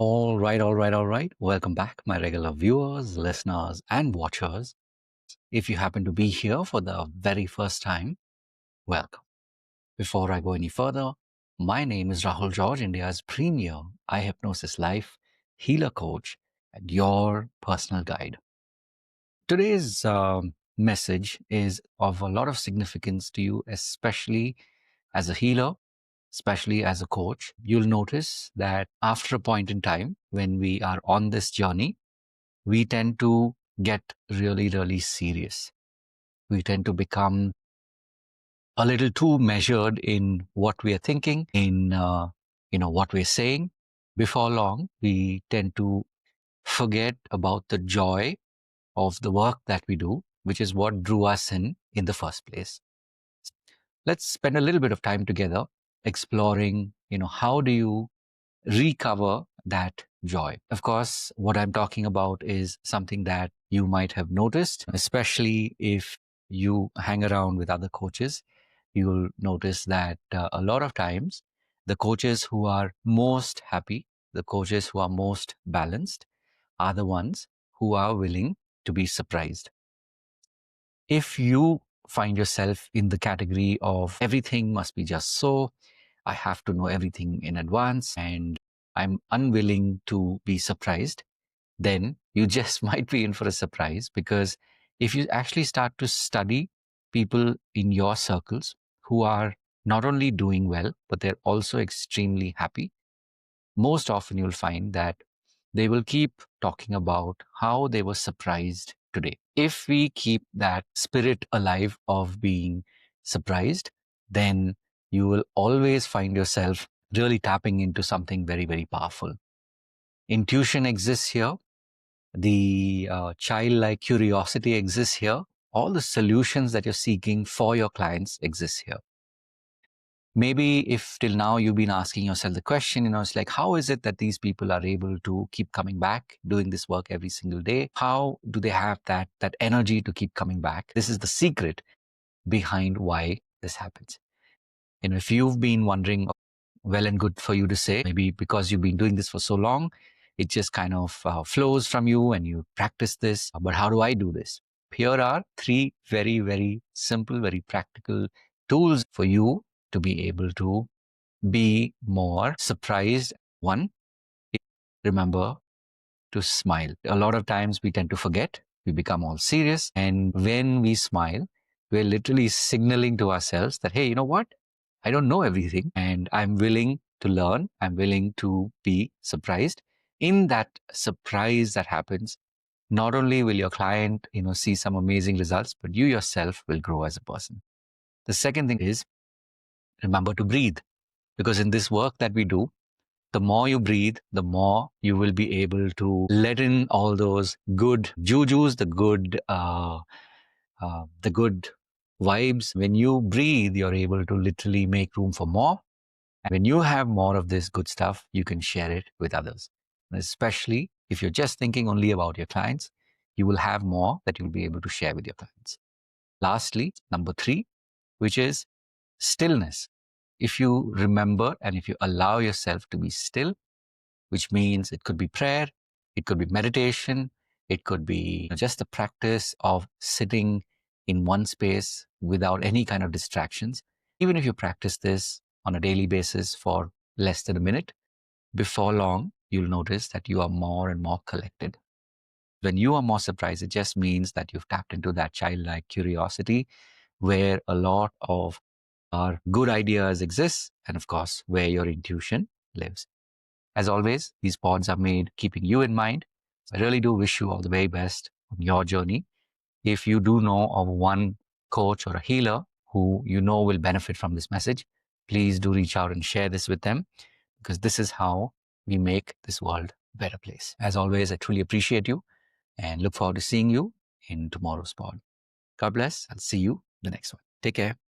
All right, all right, all right. Welcome back, my regular viewers, listeners, and watchers. If you happen to be here for the very first time, welcome. Before I go any further, my name is Rahul George, India's premier eye hypnosis life healer coach and your personal guide. Today's message is of a lot of significance to you, especially as a healer, especially as a coach. You'll notice that after a point in time, when we are on this journey, we tend to get really, really serious. We tend to become a little too measured in what we are thinking, in what we're saying. Before long, we tend to forget about the joy of the work that we do, which is what drew us in the first place. Let's spend a little bit of time together exploring, how do you recover that joy. Of course, what I'm talking about is something that you might have noticed, especially if you hang around with other coaches. You'll notice that a lot of times the coaches who are most happy, the coaches who are most balanced, are the ones who are willing to be surprised. If you find yourself in the category of everything must be just so, I have to know everything in advance, and I'm unwilling to be surprised, then you just might be in for a surprise, because if you actually start to study people in your circles who are not only doing well, but they're also extremely happy, most often you'll find that they will keep talking about how they were surprised today. If we keep that spirit alive of being surprised, then you will always find yourself really tapping into something very, very powerful. Intuition exists here. The childlike curiosity exists here. All the solutions that you're seeking for your clients exist here. Maybe if till now you've been asking yourself the question, it's like, how is it that these people are able to keep coming back, doing this work every single day? How do they have that energy to keep coming back? This is the secret behind why this happens. If you've been wondering, well and good for you to say, maybe because you've been doing this for so long, it just kind of flows from you and you practice this. But how do I do this? Here are three very, very simple, very practical tools for you to be able to be more surprised. One, remember to smile. A lot of times we tend to forget, we become all serious. And when we smile, we're literally signaling to ourselves that, hey, you know what? I don't know everything and I'm willing to learn. I'm willing to be surprised. In that surprise that happens, not only will your client, see some amazing results, but you yourself will grow as a person. The second thing is, remember to breathe, because in this work that we do, the more you breathe, the more you will be able to let in all those good jujus, the good vibes. When you breathe, you're able to literally make room for more. And when you have more of this good stuff, you can share it with others. And especially if you're just thinking only about your clients, you will have more that you'll be able to share with your clients. Lastly, number 3, which is stillness. If you remember and if you allow yourself to be still, which means it could be prayer, it could be meditation, it could be just the practice of sitting in one space without any kind of distractions. Even if you practice this on a daily basis for less than a minute, before long, you'll notice that you are more and more collected. When you are more surprised, it just means that you've tapped into that childlike curiosity where a lot of our good ideas exist, and of course, where your intuition lives. As always, these pods are made keeping you in mind. I really do wish you all the very best on your journey. If you do know of one coach or a healer who you know will benefit from this message, please do reach out and share this with them, because this is how we make this world a better place. As always, I truly appreciate you and look forward to seeing you in tomorrow's pod. God bless. I'll see you in the next one. Take care.